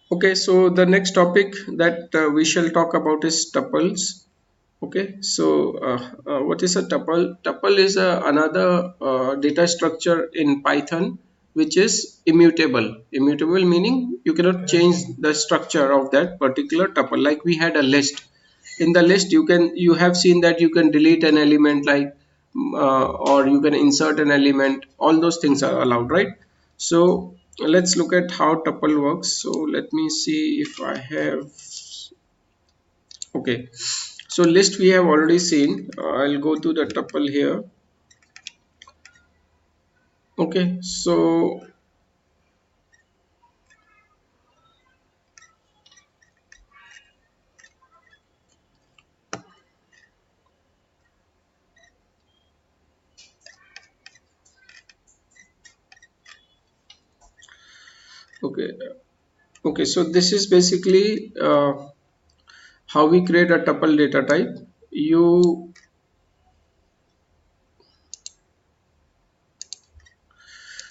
Okay, so the next topic that we shall talk about is tuples. Okay, so what is a tuple? Tuple is another data structure in Python which is immutable. Immutable meaning you cannot change the structure of that particular tuple. Like we had a list. In the list, you have seen that you can delete an element like or you can insert an element. All those things are allowed, right? So let's look at how tuple works. So let me see if I have. Okay, so list we have already seen. I'll go to the tuple here. Okay, so okay, okay, so this is basically how we create a tuple data type. You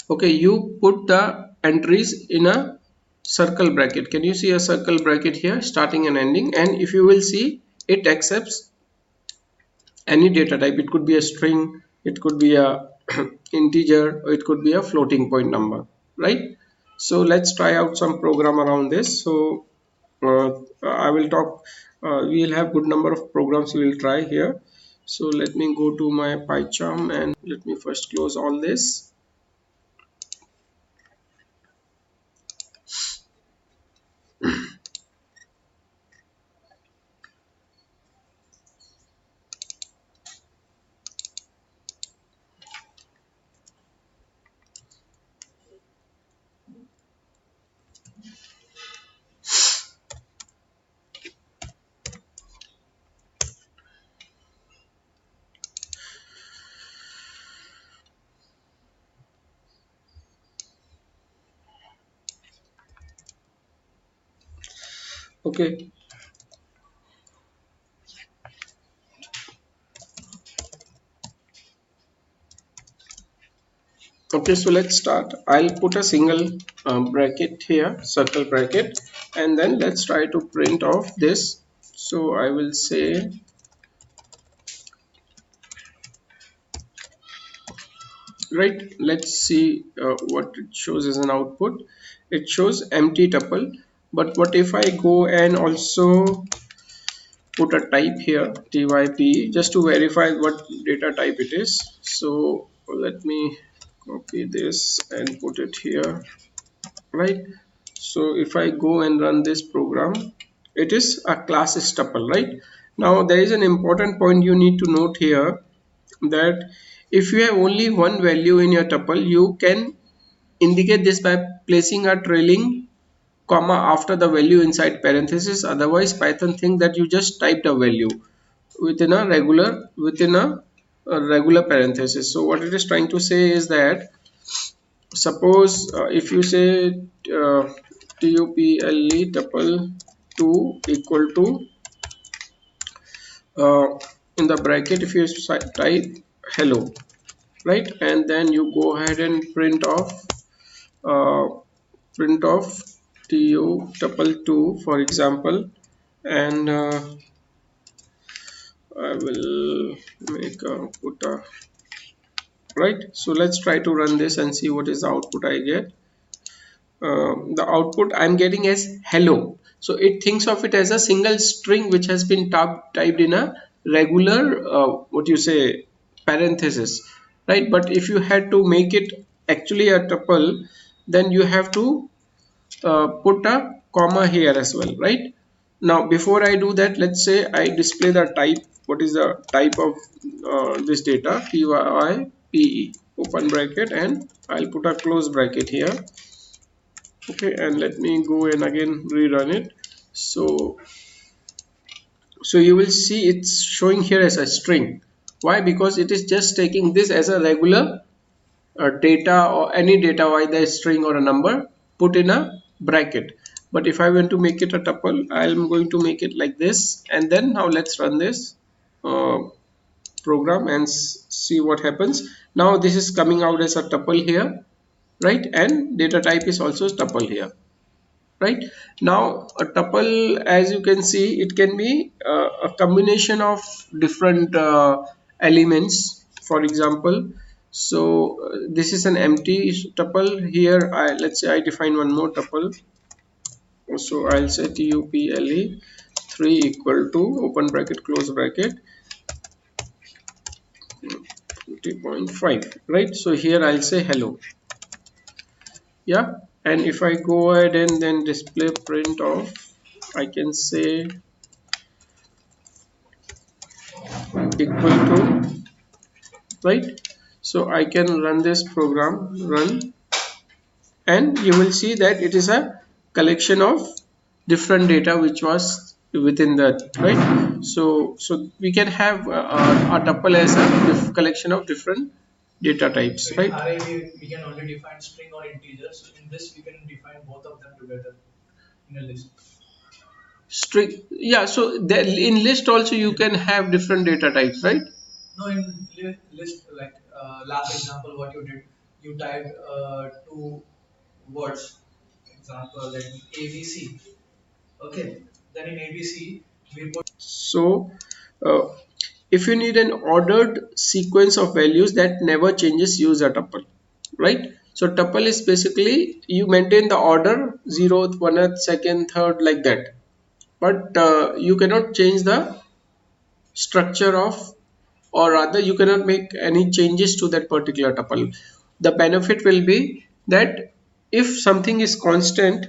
Okay, you put the entries in a circle bracket. Can you see a circle bracket here, starting and ending? And if you will see, it accepts any data type. It could be a string, it could be a integer, or it could be a floating point number, right? So let's try out some program around this. So I will talk, we'll have good number of programs we will try here. So let me go to my PyCharm and let me first close all this. Okay, okay, so let's start. I'll put a single bracket here, circle bracket, and then let's try to print off this. So I will say, right, let's see what it shows as an output. It shows empty tuple, but what if I go and also put a type here, typ, just to verify what data type it is. So let me copy this and put it here, right? So if I go and run this program, it is a class tuple, right? Now there is an important point you need to note here, that if you have only one value in your tuple, you can indicate this by placing a trailing comma after the value inside parenthesis. Otherwise Python think that you just typed a value within a regular parenthesis. So what it is trying to say is that, suppose if you say uh, tuple tuple 2 equal to in the bracket, if you type hello, right, and then you go ahead and uh, print off tu tuple 2, for example, and I will make a put a, right. So let's try to run this and see what is the output I get. The output I'm getting as hello. So it thinks of it as a single string which has been typed in a regular what you say parenthesis, right? But if you had to make it actually a tuple, then you have to put a comma here as well, right? Now before I do that, let's say I display the type. What is the type of this data? type, open bracket, and I'll put a close bracket here. Okay, and let me go and again rerun it. So you will see it's showing here as a string. Why? Because it is just taking this as a regular data, or any data, either a string or a number, put in a bracket. But if I want to make it a tuple, I'm going to make it like this. And then now let's run this uh, program and see what happens. Now this is coming out as a tuple here, right? And data type is also tuple here. right? Now a tuple, as you can see, it can be a combination of different elements. For example, so this is an empty tuple. Here let's say I define one more tuple. So I'll say tuple 3 equal to open bracket close bracket 20.5, right? So here I'll say hello. Yeah, and if I go ahead and then display print of, I can say equal to, right? So I can run this program, run, and you will see that it is a collection of different data which was within that, right? So we can have a tuple as a collection of different data types, So in right? array we can only define string or integer. So in this we can define both of them together in a list. String, yeah. So in list also you can have different data types, right? No, in list like last example what you did, you typed two words. Example like ABC. Okay. Then in ABC we put. So uh, if you need an ordered sequence of values that never changes, use a tuple, right? So tuple is basically you maintain the order 0th, 1th, 2nd, 3rd, like that, but you cannot change the structure of, or rather you cannot make any changes to that particular tuple. The benefit will be that if something is constant,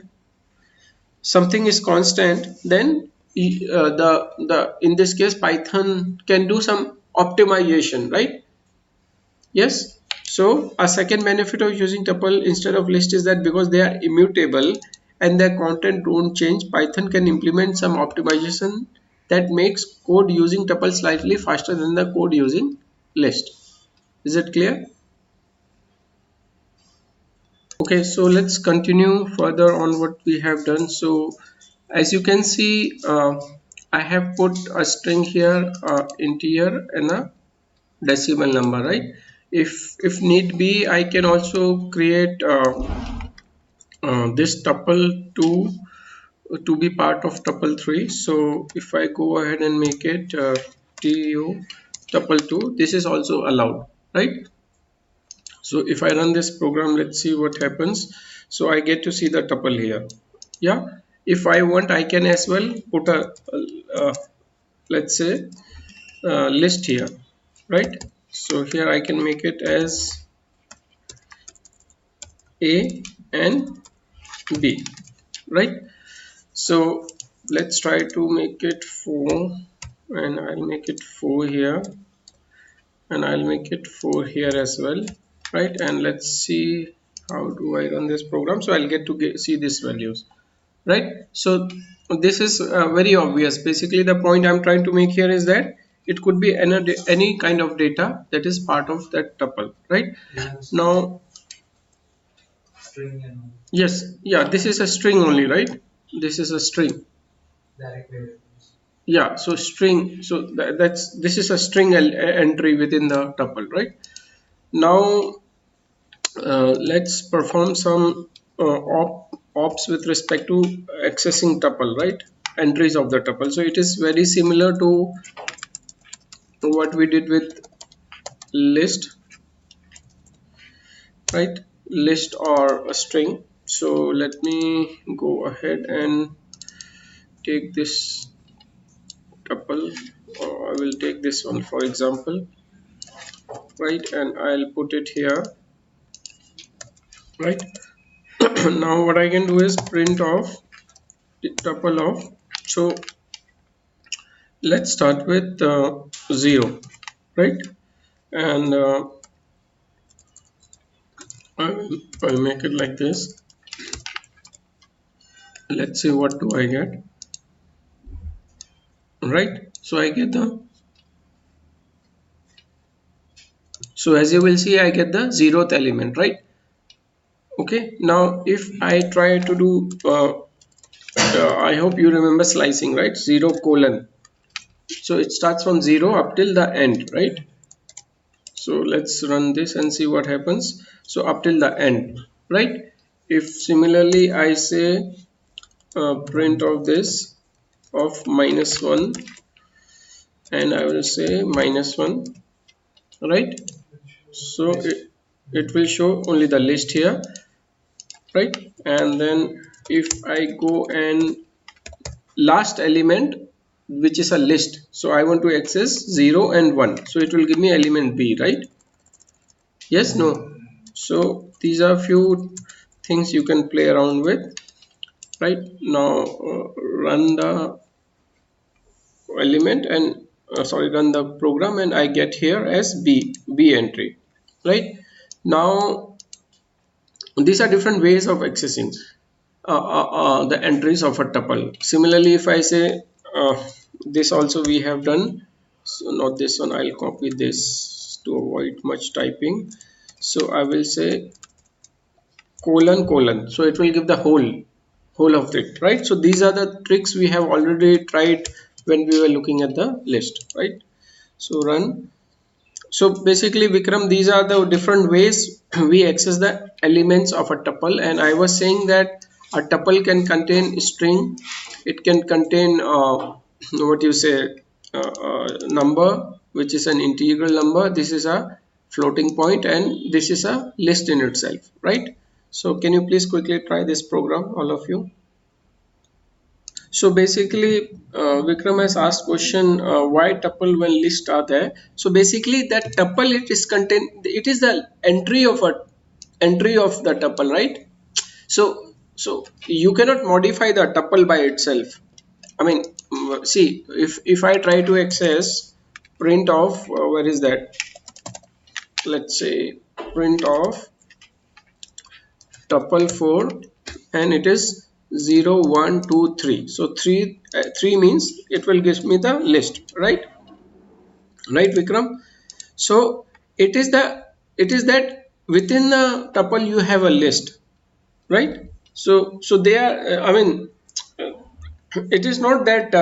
then the in this case Python can do some optimization, right? Yes. So a second benefit of using tuple instead of list is that because they are immutable and their content don't change, Python can implement some optimization that makes code using tuple slightly faster than the code using list. Is it clear? Okay, so let's continue further on what we have done. So as you can see, I have put a string here, integer and a decimal number, right? If need be, I can also create this tuple to be part of tuple 3. So if I go ahead and make it tu tuple 2, this is also allowed, right? So if I run this program, let's see what happens. So I get to see the tuple here. Yeah, if I want, I can as well put a uh, let's say list here, right? So here I can make it as A and B, right? So let's try to make it 4, and I'll make it 4 here, and I'll make it 4 here as well, right? And let's see how do I run this program. So I'll get to see these values, right? So this is very obvious. Basically the point I'm trying to make here is that it could be any kind of data that is part of that tuple, right? Yes. Now String and yes, yeah, this is a string only, right? This is a string. direct variables. Yeah, so string, so that's this is a string entry within the tuple, right? Now let's perform some ops with respect to accessing tuple, right? Entries of the tuple. So it is very similar to what we did with list, right? List or a string. So let me go ahead and take this tuple, or I will take this one for example, right? And I'll put it here, right? Now what I can do is print off the tuple of, so let's start with 0, right? And I'll make it like this. Let's see what do I get, right? So I get the, so as you will see I get the 0th element, right? Okay, now if I try to do I hope you remember slicing, right? 0 colon, so it starts from 0 up till the end, right? So let's run this and see what happens. So up till the end, right? If similarly I say print of this of -1, and I will say -1, right? So it will show only the list here, right? And then if I go and last element, which is a list, so I want to access 0 and 1, so it will give me element B, right? Yes, no? So these are few things you can play around with. Right now, run the element and sorry, run the program, and I get here as B entry. Right now, these are different ways of accessing the entries of a tuple. Similarly, if I say this also we have done, so not this one, I'll copy this to avoid much typing. So I will say colon colon, so it will give the whole of it, right? So these are the tricks we have already tried when we were looking at the list, right? So run. So basically, Vikram, these are the different ways we access the elements of a tuple. And I was saying that a tuple can contain string, it can contain what you say, number, which is an integral number, this is a floating point, and this is a list in itself, right? So can you please quickly try this program, all of you? So basically, Vikram has asked question, why tuple when list are there. So basically, that tuple, it is contain, it is the entry of the tuple, right? So you cannot modify the tuple by itself. I mean, see, if I try to access print of where is that? Let's say print of tuple 4, and it is 0 1 2 3. So 3 means it will give me the list, right Vikram? So it is the, it is that within the tuple you have a list, right? So they are I mean, it is not that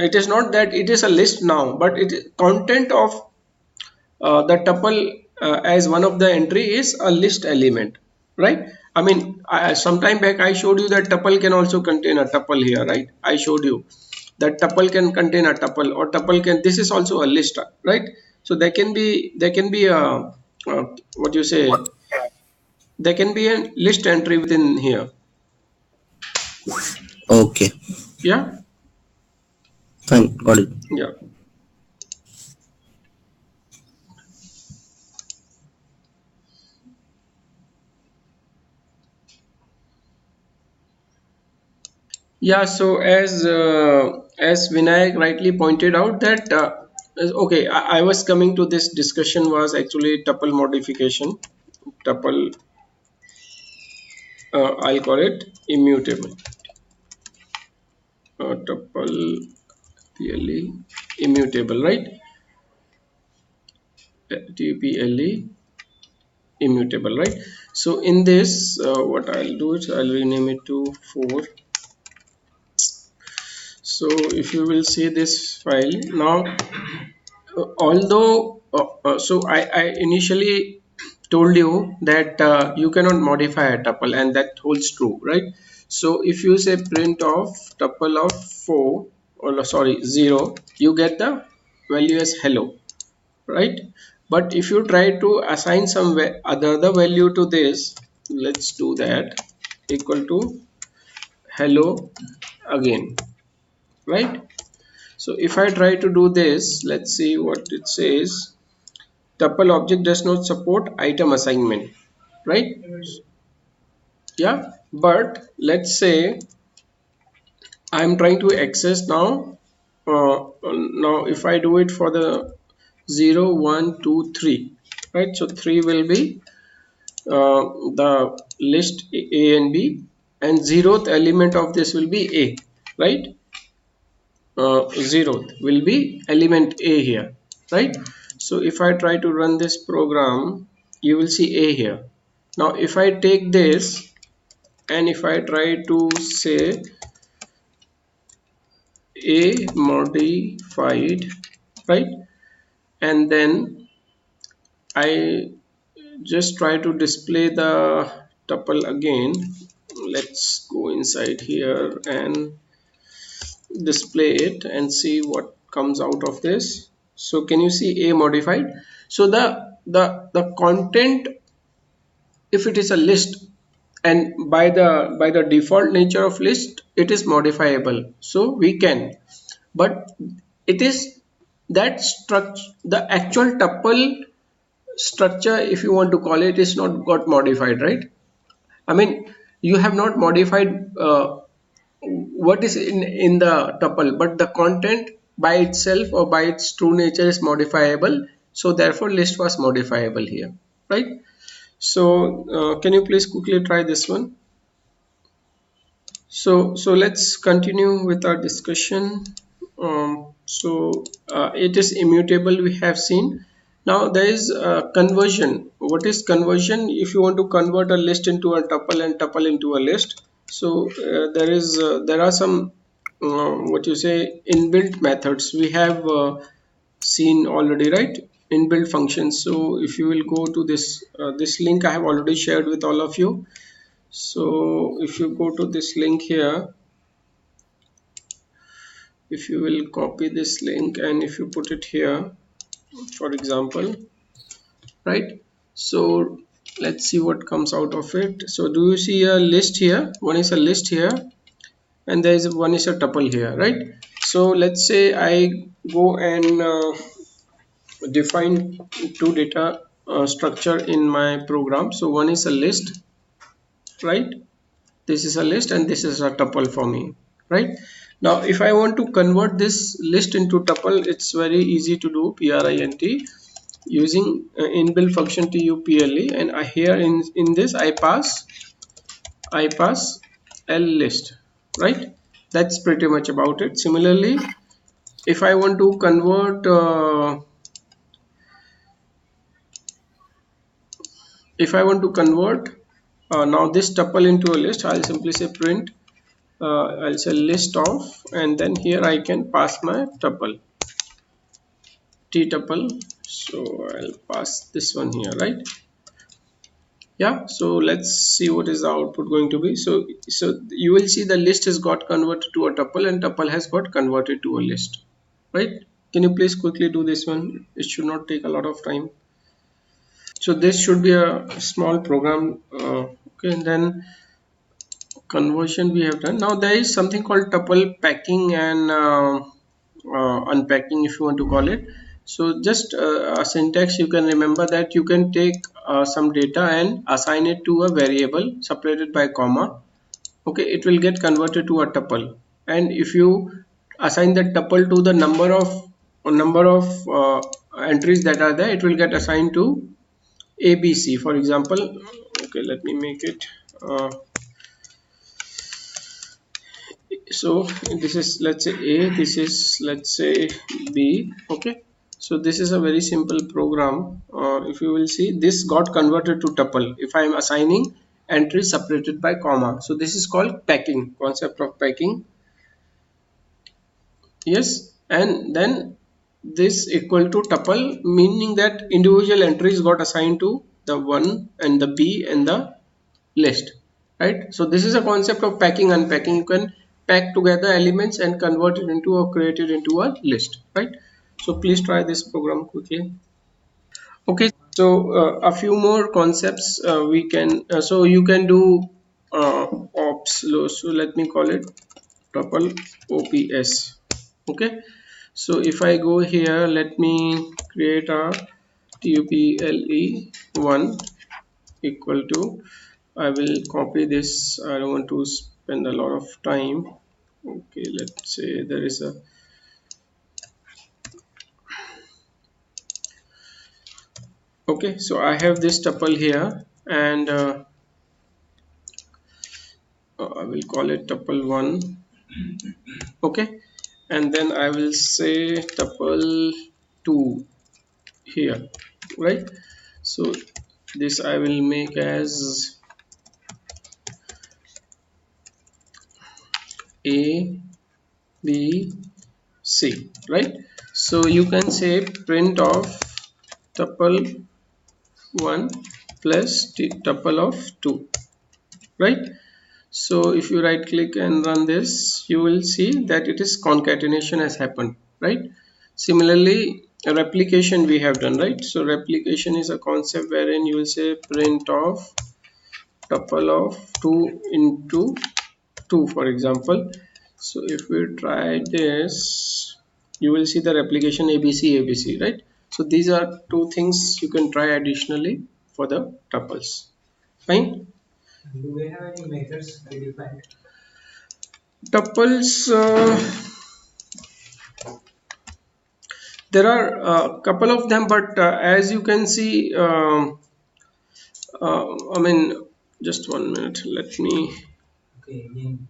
it is not that it is a list now, but it is content of the tuple as one of the entry is a list element, right? I mean, some time back I showed you that tuple can also contain a tuple here, right? I showed you that tuple can contain a tuple, or tuple can, this is also a list, right? So there can be what you say, there can be a list entry within here. Okay, Yeah, fine, got it. yeah. Yeah, so as Vinayak rightly pointed out that okay, I was coming to this discussion was actually tuple modification, tuple, I'll call it immutable, tuple ple immutable, right? Tuple immutable, right? So in this, what I'll do is I'll rename it to 4. So if you will see this file now, although I initially told you that you cannot modify a tuple, and that holds true, right? So if you say print of tuple of 4, or no, sorry, 0, you get the value as hello, right? But if you try to assign some other value to this, let's do that, equal to hello again, right? So if I try to do this, let's see what it says. Tuple object does not support item assignment, right? Yeah, but let's say I'm trying to access now. Now if I do it for the 0 1 2 3, right? So 3 will be the list A and B, and zeroth element of this will be A, right? Zeroth will be element A here, right? So if I try to run this program, you will see A here. Now if I take this, and if I try to say A modified, right, and then I just try to display the tuple again, let's go inside here and display it and see what comes out of this. So can you see a modified? So the content, if it is a list, and by the default nature of list it is modifiable, so we can, but it is that structure, the actual tuple structure, if you want to call it, is not got modified, right? I mean, you have not modified what is in the tuple, but the content by itself or by its true nature is modifiable, so therefore list was modifiable here, right? So can you please quickly try this one? So let's continue with our discussion. It is immutable, we have seen. Now there is conversion. What is conversion? If you want to convert a list into a tuple and tuple into a list, so there are some what you say inbuilt methods we have seen already, right? Inbuilt functions. So if you will go to this link I have already shared with all of you. So if you go to this link here, if you will copy this link and if you put it here, for example, right? So let's see what comes out of it. So do you see a list here? One is a list here and there is one is a tuple here, right? So let's say I go and define two data structure in my program. So one is a list, right? This is a list and this is a tuple for me, right? Now if I want to convert this list into tuple, it's very easy to do, print, using inbuilt function tuple, and I here in this I pass l list, right? That's pretty much about it. Similarly, if I want to convert if I want to convert now this tuple into a list, I'll simply say print I'll say list of, and then here I can pass my tuple, t tuple. So I'll pass this one here, right? Yeah, so let's see what is the output going to be. So you will see the list has got converted to a tuple and tuple has got converted to a list, right? Can you please quickly do this one? It should not take a lot of time. So this should be a small program. Okay, and then conversion we have done. Now there is something called tuple packing and unpacking, if you want to call it. So just a syntax you can remember, that you can take some data and assign it to a variable separated by comma. Okay, it will get converted to a tuple, and if you assign the tuple to the number of entries that are there, it will get assigned to abc, for example. Okay, let me make it so this is, let's say, a, this is, let's say, b. Okay, so this is a very simple program. If you will see, this got converted to tuple if I am assigning entries separated by comma. So this is called packing, concept of packing. Yes, and then this equal to tuple, meaning that individual entries got assigned to the 1 and the b and the list, right? So this is a concept of packing, unpacking. You can pack together elements and convert it into or create it into a list, right? So please try this program quickly. Okay, so a few more concepts we can so you can do ops. So let me call it tuple ops. Okay, so if I go here, let me create a tuple1 equal to, I will copy this, I don't want to spend a lot of time. Okay, let's say there is a, okay, so I have this tuple here, and I will call it tuple1. Okay, and then I will say tuple2 here, right? So this I will make as a b c, right? So you can say print of tuple1 plus tuple of 2, right? So if you right click and run this, you will see that it is concatenation has happened, right? Similarly, a replication we have done, right? So replication is a concept wherein you will say print of tuple of 2 into 2, for example. So if we try this, you will see the replication abc abc, right? So these are two things you can try additionally for the tuples. Fine. Do we have any methods predefined? Tuples, there are a couple of them, but as you can see, I mean, just 1 minute, let me. Okay, in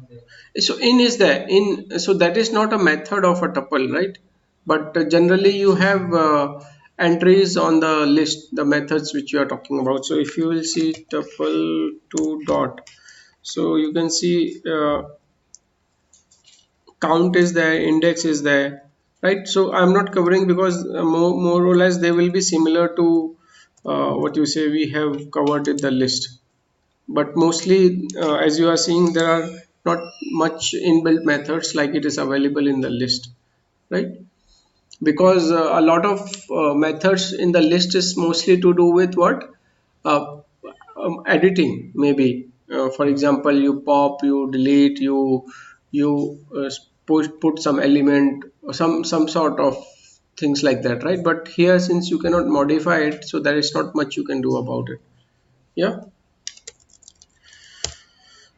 there. So in is there in, so that is not a method of a tuple, right? But generally you have entries on the list, the methods which you are talking about. So if you will see tuple to dot, so you can see count is there, index is there, right? So I'm not covering because more or less they will be similar to what you say we have covered in the list. But mostly, as you are seeing, there are not much inbuilt methods like it is available in the list, right? Because a lot of methods in the list is mostly to do with what, uh, editing maybe. For example, you pop, you delete, you put some element or some sort of things like that, right? But here, since you cannot modify it, so there is not much you can do about it. Yeah.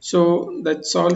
So that's all.